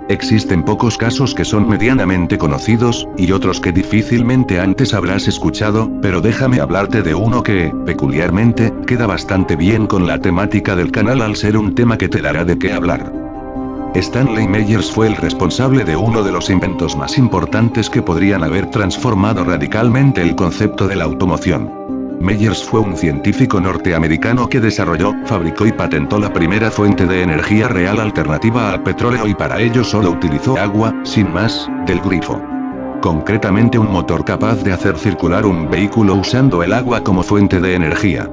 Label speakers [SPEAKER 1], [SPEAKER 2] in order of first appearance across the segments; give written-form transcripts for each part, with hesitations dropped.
[SPEAKER 1] Existen pocos casos que son medianamente conocidos, y otros que difícilmente antes habrás escuchado, pero déjame hablarte de uno que, peculiarmente, queda bastante bien con la temática del canal al ser un tema que te dará de qué hablar. Stanley Meyers fue el responsable de uno de los inventos más importantes que podrían haber transformado radicalmente el concepto de la automoción. Meyers fue un científico norteamericano que desarrolló, fabricó y patentó la primera fuente de energía real alternativa al petróleo y para ello solo utilizó agua, sin más, del grifo. Concretamente un motor capaz de hacer circular un vehículo usando el agua como fuente de energía.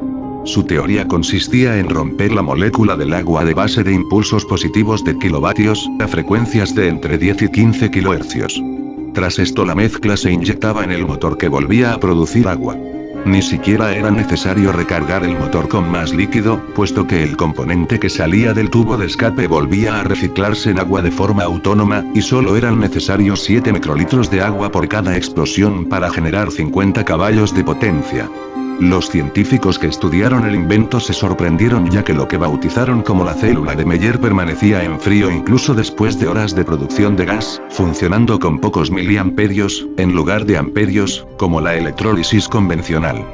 [SPEAKER 1] Su teoría consistía en romper la molécula del agua de base de impulsos positivos de kilovatios, a frecuencias de entre 10 y 15 kHz. Tras esto la mezcla se inyectaba en el motor que volvía a producir agua. Ni siquiera era necesario recargar el motor con más líquido, puesto que el componente que salía del tubo de escape volvía a reciclarse en agua de forma autónoma, y solo eran necesarios 7 microlitros de agua por cada explosión para generar 50 caballos de potencia. Los científicos que estudiaron el invento se sorprendieron ya que lo que bautizaron como la célula de Meyer permanecía en frío incluso después de horas de producción de gas, funcionando con pocos miliamperios, en lugar de amperios, como la electrólisis convencional.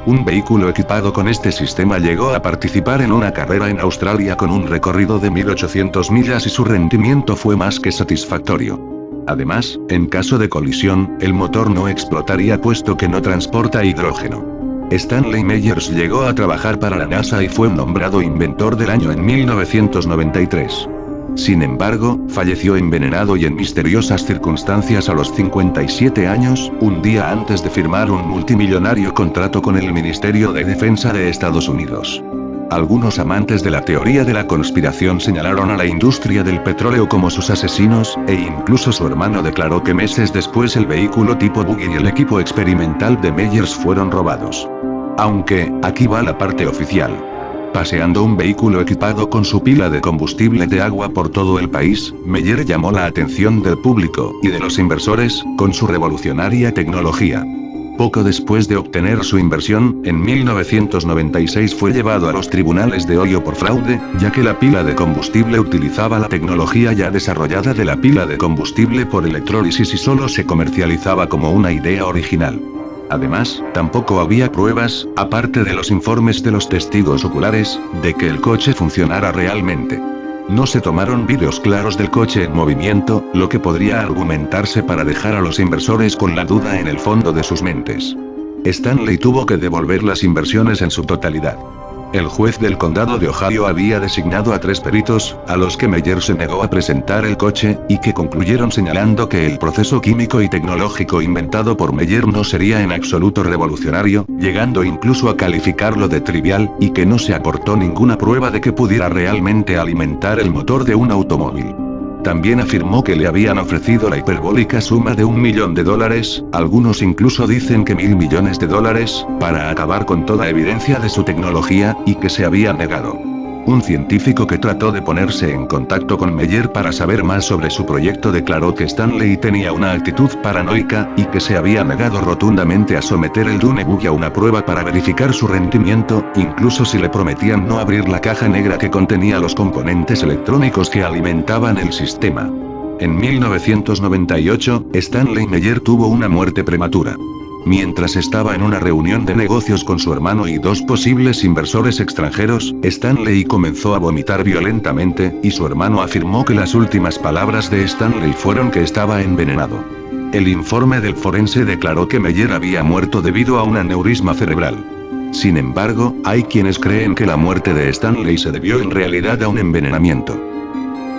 [SPEAKER 1] Un vehículo equipado con este sistema llegó a participar en una carrera en Australia con un recorrido de 1800 millas y su rendimiento fue más que satisfactorio. Además, en caso de colisión, el motor no explotaría puesto que no transporta hidrógeno. Stanley Meyers llegó a trabajar para la NASA y fue nombrado inventor del año en 1993. Sin embargo, falleció envenenado y en misteriosas circunstancias a los 57 años, un día antes de firmar un multimillonario contrato con el Ministerio de Defensa de Estados Unidos. Algunos amantes de la teoría de la conspiración señalaron a la industria del petróleo como sus asesinos, e incluso su hermano declaró que meses después el vehículo tipo buggy y el equipo experimental de Meyers fueron robados. Aunque, aquí va la parte oficial. Paseando un vehículo equipado con su pila de combustible de agua por todo el país, Meyer llamó la atención del público y de los inversores, con su revolucionaria tecnología. Poco después de obtener su inversión, en 1996 fue llevado a los tribunales de Ohio por fraude, ya que la pila de combustible utilizaba la tecnología ya desarrollada de la pila de combustible por electrólisis y solo se comercializaba como una idea original. Además, tampoco había pruebas, aparte de los informes de los testigos oculares, de que el coche funcionara realmente. No se tomaron vídeos claros del coche en movimiento, lo que podría argumentarse para dejar a los inversores con la duda en el fondo de sus mentes. Stanley tuvo que devolver las inversiones en su totalidad. El juez del condado de Ohio había designado a 3 peritos, a los que Meyer se negó a presentar el coche, y que concluyeron señalando que el proceso químico y tecnológico inventado por Meyer no sería en absoluto revolucionario, llegando incluso a calificarlo de trivial, y que no se aportó ninguna prueba de que pudiera realmente alimentar el motor de un automóvil. También afirmó que le habían ofrecido la hiperbólica suma de $1 millón, algunos incluso dicen que $1.000 millones, para acabar con toda evidencia de su tecnología, y que se había negado. Un científico que trató de ponerse en contacto con Meyer para saber más sobre su proyecto declaró que Stanley tenía una actitud paranoica, y que se había negado rotundamente a someter el Dune Buggy a una prueba para verificar su rendimiento, incluso si le prometían no abrir la caja negra que contenía los componentes electrónicos que alimentaban el sistema. En 1998, Stanley Meyer tuvo una muerte prematura. Mientras estaba en una reunión de negocios con su hermano y 2 posibles inversores extranjeros, Stanley comenzó a vomitar violentamente, y su hermano afirmó que las últimas palabras de Stanley fueron que estaba envenenado. El informe del forense declaró que Meyer había muerto debido a un aneurisma cerebral. Sin embargo, hay quienes creen que la muerte de Stanley se debió en realidad a un envenenamiento.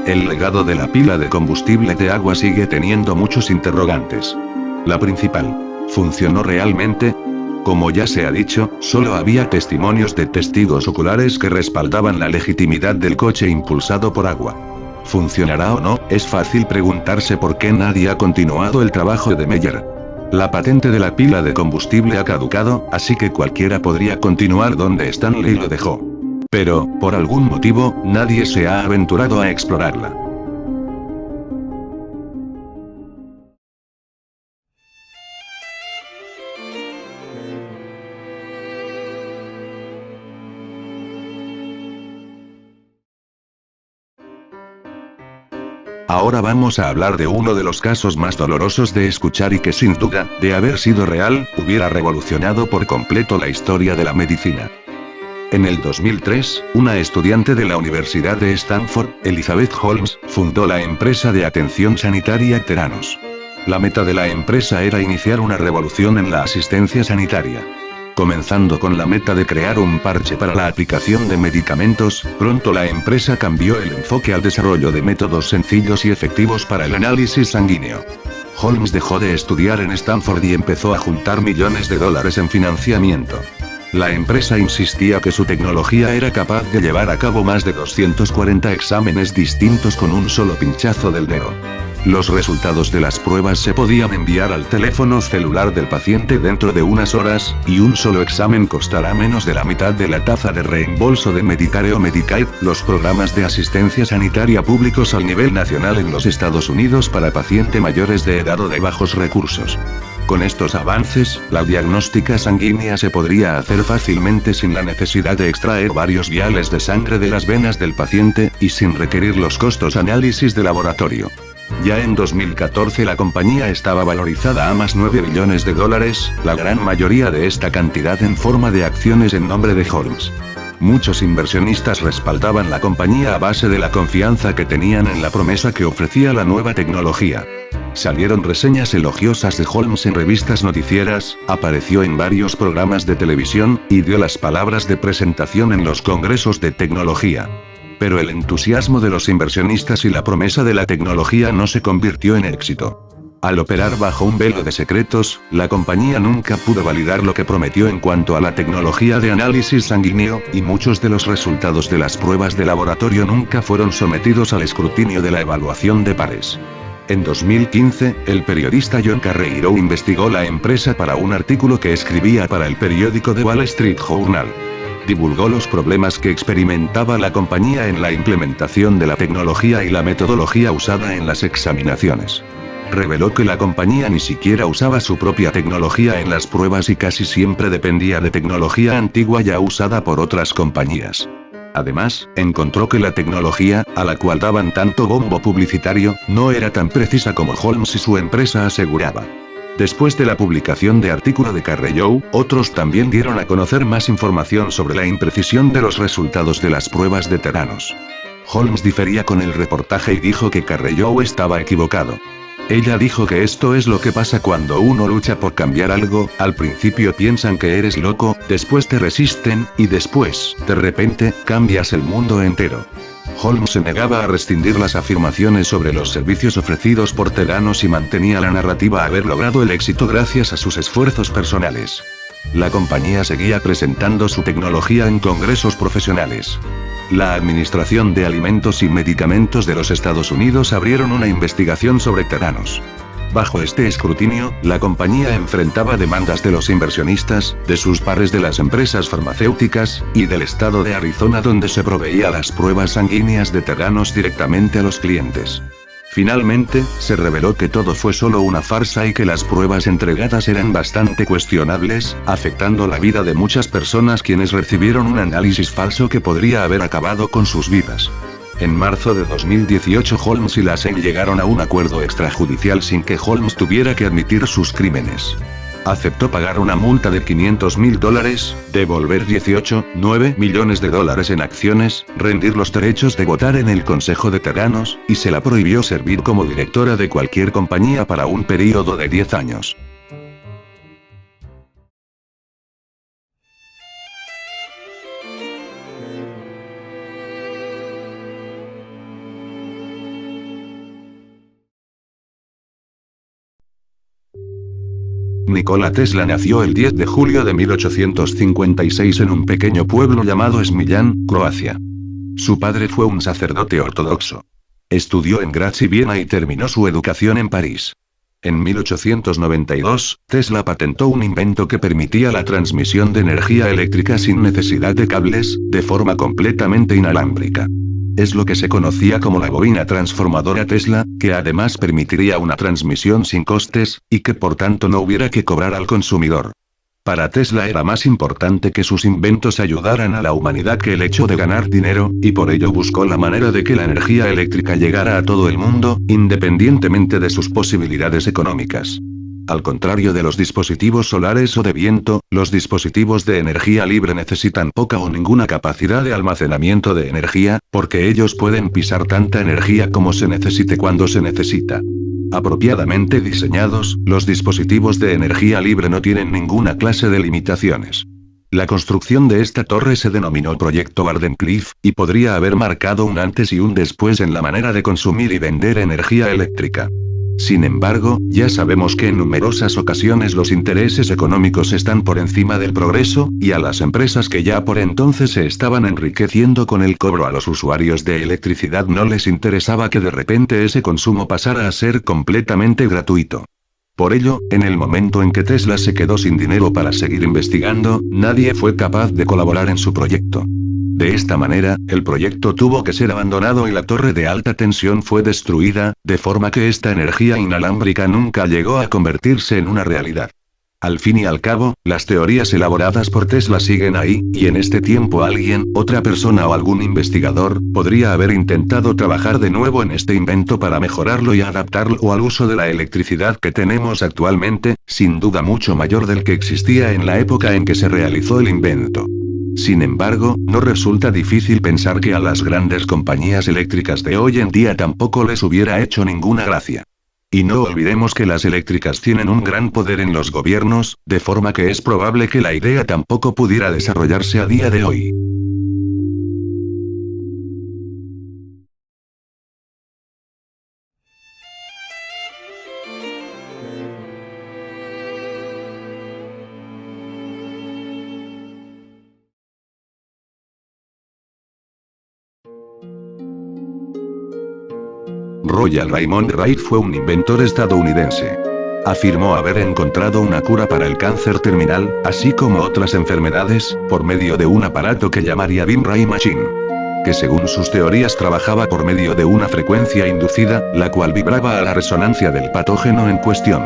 [SPEAKER 1] El legado de la pila de combustible de agua sigue teniendo muchos interrogantes. La principal: ¿funcionó realmente? Como ya se ha dicho, solo había testimonios de testigos oculares que respaldaban la legitimidad del coche impulsado por agua. ¿Funcionará o no? Es fácil preguntarse por qué nadie ha continuado el trabajo de Meyer. La patente de la pila de combustible ha caducado, así que cualquiera podría continuar donde Stanley lo dejó. Pero, por algún motivo, nadie se ha aventurado a explorarla. Ahora vamos a hablar de uno de los casos más dolorosos de escuchar y que sin duda, de haber sido real, hubiera revolucionado por completo la historia de la medicina. En el 2003, una estudiante de la Universidad de Stanford, Elizabeth Holmes, fundó la empresa de atención sanitaria Theranos. La meta de la empresa era iniciar una revolución en la asistencia sanitaria. Comenzando con la meta de crear un parche para la aplicación de medicamentos, pronto la empresa cambió el enfoque al desarrollo de métodos sencillos y efectivos para el análisis sanguíneo. Holmes dejó de estudiar en Stanford y empezó a juntar millones de dólares en financiamiento. La empresa insistía que su tecnología era capaz de llevar a cabo más de 240 exámenes distintos con un solo pinchazo del dedo. Los resultados de las pruebas se podían enviar al teléfono celular del paciente dentro de unas horas, y un solo examen costará menos de la mitad de la tasa de reembolso de Medicare o Medicaid, los programas de asistencia sanitaria públicos al nivel nacional en los Estados Unidos para pacientes mayores de edad o de bajos recursos. Con estos avances, la diagnóstica sanguínea se podría hacer fácilmente sin la necesidad de extraer varios viales de sangre de las venas del paciente, y sin requerir los costos análisis de laboratorio. Ya en 2014 la compañía estaba valorizada a más 9 billones de dólares, la gran mayoría de esta cantidad en forma de acciones en nombre de Holmes. Muchos inversionistas respaldaban la compañía a base de la confianza que tenían en la promesa que ofrecía la nueva tecnología. Salieron reseñas elogiosas de Holmes en revistas noticieras, apareció en varios programas de televisión, y dio las palabras de presentación en los congresos de tecnología. Pero el entusiasmo de los inversionistas y la promesa de la tecnología no se convirtió en éxito. Al operar bajo un velo de secretos, la compañía nunca pudo validar lo que prometió en cuanto a la tecnología de análisis sanguíneo, y muchos de los resultados de las pruebas de laboratorio nunca fueron sometidos al escrutinio de la evaluación de pares. En 2015, el periodista John Carreiro investigó la empresa para un artículo que escribía para el periódico The Wall Street Journal. Divulgó los problemas que experimentaba la compañía en la implementación de la tecnología y la metodología usada en las examinaciones. Reveló que la compañía ni siquiera usaba su propia tecnología en las pruebas y casi siempre dependía de tecnología antigua ya usada por otras compañías. Además, encontró que la tecnología, a la cual daban tanto bombo publicitario, no era tan precisa como Holmes y su empresa aseguraba. Después de la publicación de artículo de Carreiro, otros también dieron a conocer más información sobre la imprecisión de los resultados de las pruebas de Theranos. Holmes difería con el reportaje y dijo que Carreiro estaba equivocado. Ella dijo que esto es lo que pasa cuando uno lucha por cambiar algo, al principio piensan que eres loco, después te resisten, y después, de repente, cambias el mundo entero. Holmes se negaba a rescindir las afirmaciones sobre los servicios ofrecidos por Theranos y mantenía la narrativa haber logrado el éxito gracias a sus esfuerzos personales. La compañía seguía presentando su tecnología en congresos profesionales. La Administración de Alimentos y Medicamentos de los Estados Unidos abrieron una investigación sobre Theranos. Bajo este escrutinio, la compañía enfrentaba demandas de los inversionistas, de sus pares de las empresas farmacéuticas, y del estado de Arizona donde se proveía las pruebas sanguíneas de Theranos directamente a los clientes. Finalmente, se reveló que todo fue solo una farsa y que las pruebas entregadas eran bastante cuestionables, afectando la vida de muchas personas quienes recibieron un análisis falso que podría haber acabado con sus vidas. En marzo de 2018 Holmes y Lassen llegaron a un acuerdo extrajudicial sin que Holmes tuviera que admitir sus crímenes. Aceptó pagar una multa de $500.000, devolver 18,9 millones de dólares en acciones, rendir los derechos de votar en el Consejo de Theranos, y se la prohibió servir como directora de cualquier compañía para un período de 10 años. Nikola Tesla nació el 10 de julio de 1856 en un pequeño pueblo llamado Smiljan, Croacia. Su padre fue un sacerdote ortodoxo. Estudió en Graz y Viena y terminó su educación en París. En 1892, Tesla patentó un invento que permitía la transmisión de energía eléctrica sin necesidad de cables, de forma completamente inalámbrica. Es lo que se conocía como la bobina transformadora Tesla, que además permitiría una transmisión sin costes, y que por tanto no hubiera que cobrar al consumidor. Para Tesla era más importante que sus inventos ayudaran a la humanidad que el hecho de ganar dinero, y por ello buscó la manera de que la energía eléctrica llegara a todo el mundo, independientemente de sus posibilidades económicas. Al contrario de los dispositivos solares o de viento, los dispositivos de energía libre necesitan poca o ninguna capacidad de almacenamiento de energía, porque ellos pueden pisar tanta energía como se necesite cuando se necesita. Apropiadamente diseñados, los dispositivos de energía libre no tienen ninguna clase de limitaciones. La construcción de esta torre se denominó Proyecto Wardenclyffe, y podría haber marcado un antes y un después en la manera de consumir y vender energía eléctrica. Sin embargo, ya sabemos que en numerosas ocasiones los intereses económicos están por encima del progreso, y a las empresas que ya por entonces se estaban enriqueciendo con el cobro a los usuarios de electricidad no les interesaba que de repente ese consumo pasara a ser completamente gratuito. Por ello, en el momento en que Tesla se quedó sin dinero para seguir investigando, nadie fue capaz de colaborar en su proyecto. De esta manera, el proyecto tuvo que ser abandonado y la torre de alta tensión fue destruida, de forma que esta energía inalámbrica nunca llegó a convertirse en una realidad. Al fin y al cabo, las teorías elaboradas por Tesla siguen ahí, y en este tiempo alguien, otra persona o algún investigador, podría haber intentado trabajar de nuevo en este invento para mejorarlo y adaptarlo al uso de la electricidad que tenemos actualmente, sin duda mucho mayor del que existía en la época en que se realizó el invento. Sin embargo, no resulta difícil pensar que a las grandes compañías eléctricas de hoy en día tampoco les hubiera hecho ninguna gracia. Y no olvidemos que las eléctricas tienen un gran poder en los gobiernos, de forma que es probable que la idea tampoco pudiera desarrollarse a día de hoy. Royal Raymond Wright fue un inventor estadounidense. Afirmó haber encontrado una cura para el cáncer terminal, así como otras enfermedades, por medio de un aparato que llamaría Beam Ray Machine. Que según sus teorías trabajaba por medio de una frecuencia inducida, la cual vibraba a la resonancia del patógeno en cuestión.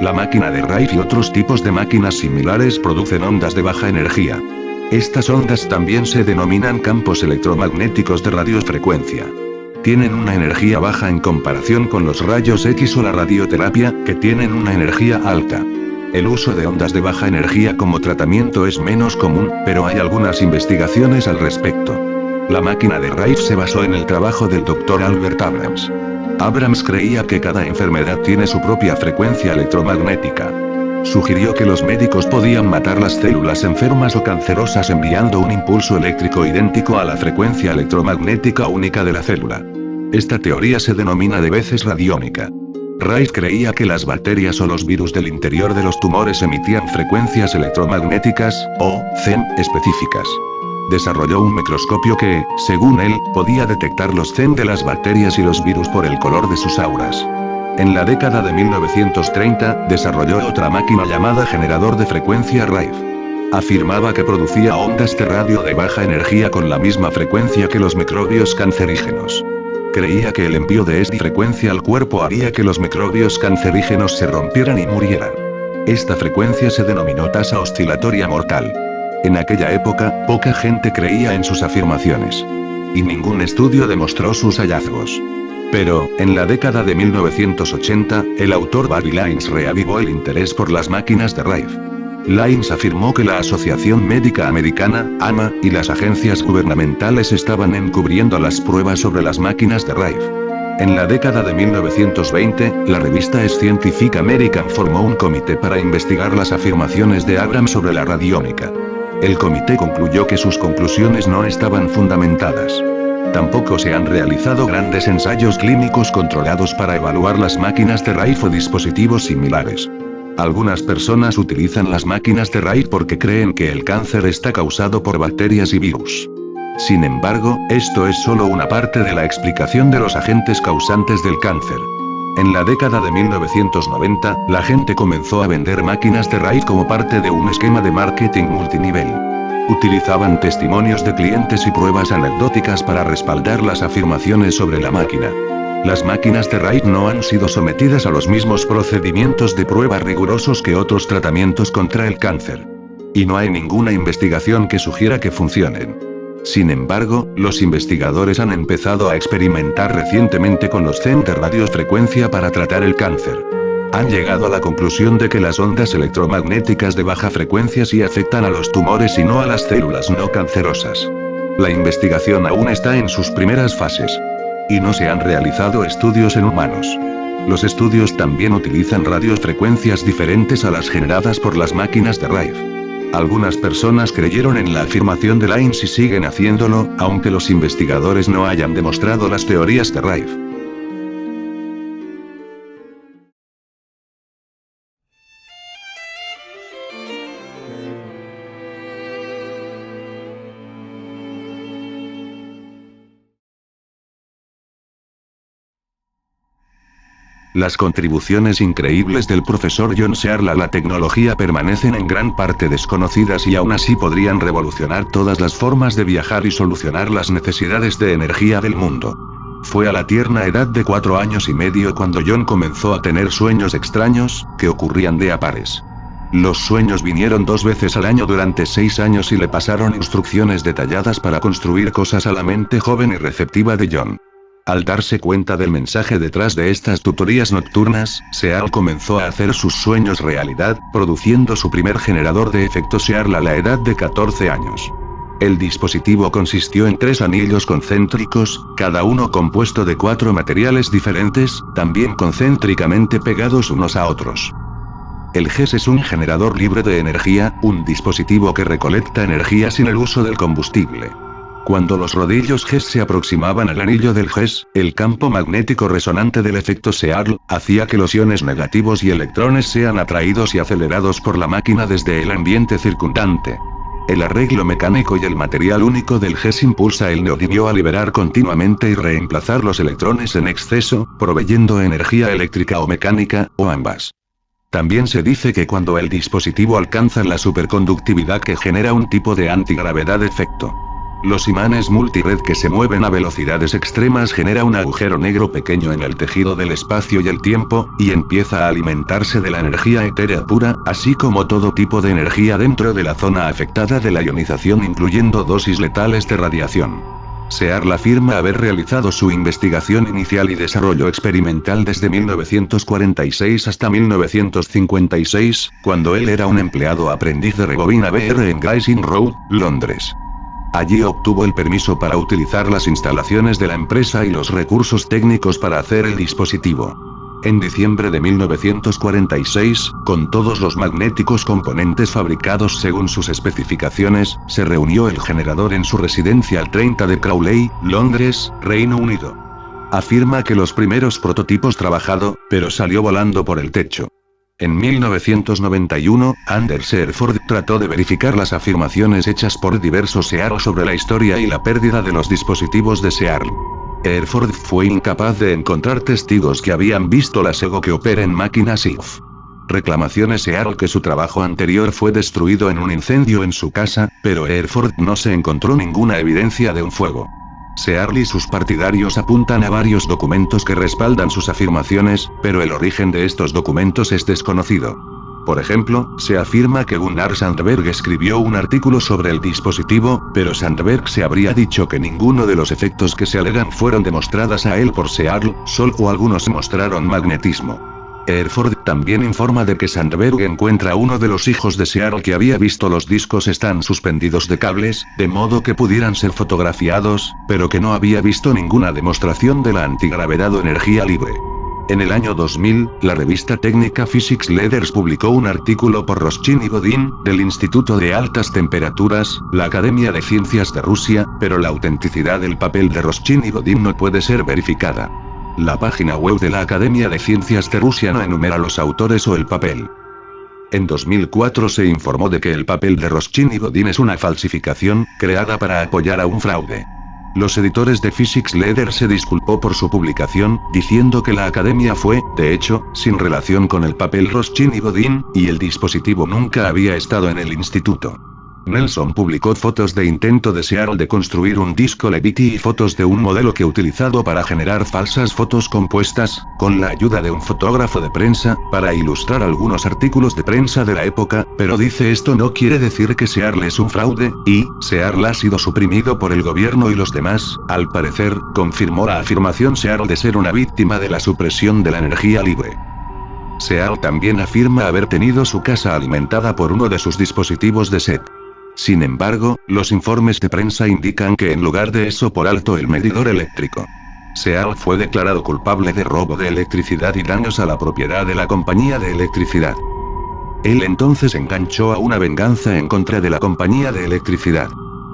[SPEAKER 1] La máquina de Wright y otros tipos de máquinas similares producen ondas de baja energía. Estas ondas también se denominan campos electromagnéticos de radiofrecuencia. Tienen una energía baja en comparación con los rayos X o la radioterapia, que tienen una energía alta. El uso de ondas de baja energía como tratamiento es menos común, pero hay algunas investigaciones al respecto. La máquina de Wright se basó en el trabajo del Dr. Albert Abrams. Abrams creía que cada enfermedad tiene su propia frecuencia electromagnética. Sugirió que los médicos podían matar las células enfermas o cancerosas enviando un impulso eléctrico idéntico a la frecuencia electromagnética única de la célula. Esta teoría se denomina de veces radiónica. Wright creía que las bacterias o los virus del interior de los tumores emitían frecuencias electromagnéticas, o CEM, específicas. Desarrolló un microscopio que, según él, podía detectar los CEM de las bacterias y los virus por el color de sus auras. En la década de 1930, desarrolló otra máquina llamada generador de frecuencia Rife. Afirmaba que producía ondas de radio de baja energía con la misma frecuencia que los microbios cancerígenos. Creía que el envío de esta frecuencia al cuerpo haría que los microbios cancerígenos se rompieran y murieran. Esta frecuencia se denominó tasa oscilatoria mortal. En aquella época, poca gente creía en sus afirmaciones. Y ningún estudio demostró sus hallazgos. Pero, en la década de 1980, el autor Barry Lines reavivó el interés por las máquinas de Rife. Lines afirmó que la Asociación Médica Americana, AMA, y las agencias gubernamentales estaban encubriendo las pruebas sobre las máquinas de Rife. En la década de 1920, la revista Scientific American formó un comité para investigar las afirmaciones de Abrams sobre la radiónica. El comité concluyó que sus conclusiones no estaban fundamentadas. Tampoco se han realizado grandes ensayos clínicos controlados para evaluar las máquinas de Rife o dispositivos similares. Algunas personas utilizan las máquinas de Rife porque creen que el cáncer está causado por bacterias y virus. Sin embargo, esto es solo una parte de la explicación de los agentes causantes del cáncer. En la década de 1990, la gente comenzó a vender máquinas de Rife como parte de un esquema de marketing multinivel. Utilizaban testimonios de clientes y pruebas anecdóticas para respaldar las afirmaciones sobre la máquina. Las máquinas de Rife no han sido sometidas a los mismos procedimientos de prueba rigurosos que otros tratamientos contra el cáncer. Y no hay ninguna investigación que sugiera que funcionen. Sin embargo, los investigadores han empezado a experimentar recientemente con los CEM de radiofrecuencia para tratar el cáncer. Han llegado a la conclusión de que las ondas electromagnéticas de baja frecuencia sí afectan a los tumores y no a las células no cancerosas. La investigación aún está en sus primeras fases. Y no se han realizado estudios en humanos. Los estudios también utilizan radiofrecuencias diferentes a las generadas por las máquinas de Rife. Algunas personas creyeron en la afirmación de Lines y siguen haciéndolo, aunque los investigadores no hayan demostrado las teorías de Rife. Las contribuciones increíbles del profesor John Searle a la tecnología permanecen en gran parte desconocidas y aún así podrían revolucionar todas las formas de viajar y solucionar las necesidades de energía del mundo. Fue a la tierna edad de 4 años y medio cuando John comenzó a tener sueños extraños, que ocurrían de a pares. Los sueños vinieron 2 veces al año durante 6 años y le pasaron instrucciones detalladas para construir cosas a la mente joven y receptiva de John. Al darse cuenta del mensaje detrás de estas tutorías nocturnas, Searle comenzó a hacer sus sueños realidad, produciendo su primer generador de efecto Searle a la edad de 14 años. El dispositivo consistió en 3 anillos concéntricos, cada uno compuesto de 4 materiales diferentes, también concéntricamente pegados unos a otros. El GES es un generador libre de energía, un dispositivo que recolecta energía sin el uso del combustible. Cuando los rodillos GES se aproximaban al anillo del GES, el campo magnético resonante del efecto Searle hacía que los iones negativos y electrones sean atraídos y acelerados por la máquina desde el ambiente circundante. El arreglo mecánico y el material único del GES impulsa el neodimio a liberar continuamente y reemplazar los electrones en exceso, proveyendo energía eléctrica o mecánica, o ambas. También se dice que cuando el dispositivo alcanza la superconductividad que genera un tipo de antigravedad efecto. Los imanes multired que se mueven a velocidades extremas genera un agujero negro pequeño en el tejido del espacio y el tiempo, y empieza a alimentarse de la energía etérea pura, así como todo tipo de energía dentro de la zona afectada de la ionización incluyendo dosis letales de radiación. Searle afirma haber realizado su investigación inicial y desarrollo experimental desde 1946 hasta 1956, cuando él era un empleado aprendiz de rebobina BR en Gray's Inn Road, Londres. Allí obtuvo el permiso para utilizar las instalaciones de la empresa y los recursos técnicos para hacer el dispositivo. En diciembre de 1946, con todos los magnéticos componentes fabricados según sus especificaciones, se reunió el generador en su residencia al 30 de Crowley, Londres, Reino Unido. Afirma que los primeros prototipos trabajado, pero salió volando por el techo. En 1991, Anders Herford trató de verificar las afirmaciones hechas por diversos Searle sobre la historia y la pérdida de los dispositivos de Searle. Herford fue incapaz de encontrar testigos que habían visto la Sego que opera en máquinas IF. Reclamaciones Searle que su trabajo anterior fue destruido en un incendio en su casa, pero Herford no se encontró ninguna evidencia de un fuego. Searle y sus partidarios apuntan a varios documentos que respaldan sus afirmaciones, pero el origen de estos documentos es desconocido. Por ejemplo, se afirma que Gunnar Sandberg escribió un artículo sobre el dispositivo, pero Sandberg se habría dicho que ninguno de los efectos que se alegan fueron demostradas a él por Searle, solo algunos mostraron magnetismo. Herford también informa de que Sandberg encuentra a uno de los hijos de Searle que había visto los discos están suspendidos de cables, de modo que pudieran ser fotografiados, pero que no había visto ninguna demostración de la antigravedad o energía libre. En el año 2000, la revista técnica Physics Leaders publicó un artículo por Roschin y Godin, del Instituto de Altas Temperaturas, la Academia de Ciencias de Rusia, pero la autenticidad del papel de Roschin y Godin no puede ser verificada. La página web de la Academia de Ciencias de Rusia no enumera los autores o el papel. En 2004 se informó de que el papel de Roschin y Godin es una falsificación, creada para apoyar a un fraude. Los editores de Physics Leaders se disculpó por su publicación, diciendo que la academia fue, de hecho, sin relación con el papel Roschin y Godin, y el dispositivo nunca había estado en el instituto. Nelson publicó fotos de intento de Searle de construir un disco Levity y fotos de un modelo que utilizado para generar falsas fotos compuestas, con la ayuda de un fotógrafo de prensa, para ilustrar algunos artículos de prensa de la época, pero dice esto no quiere decir que Searle es un fraude, y, Searle ha sido suprimido por el gobierno y los demás, al parecer, confirmó la afirmación Searle de ser una víctima de la supresión de la energía libre. Searle también afirma haber tenido su casa alimentada por uno de sus dispositivos de SET. Sin embargo, los informes de prensa indican que en lugar de eso por alto el medidor eléctrico. Searle fue declarado culpable de robo de electricidad y daños a la propiedad de la compañía de electricidad. Él entonces enganchó a una venganza en contra de la compañía de electricidad.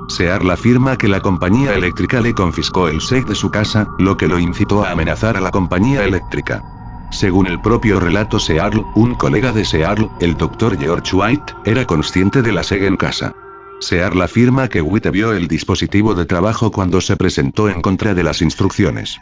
[SPEAKER 1] Searle afirma que la compañía eléctrica le confiscó el SEC de su casa, lo que lo incitó a amenazar a la compañía eléctrica. Según el propio relato Searle, un colega de Searle, el Dr. George White, era consciente de la SEG en casa. Searle afirma que White vio el dispositivo de trabajo cuando se presentó en contra de las instrucciones.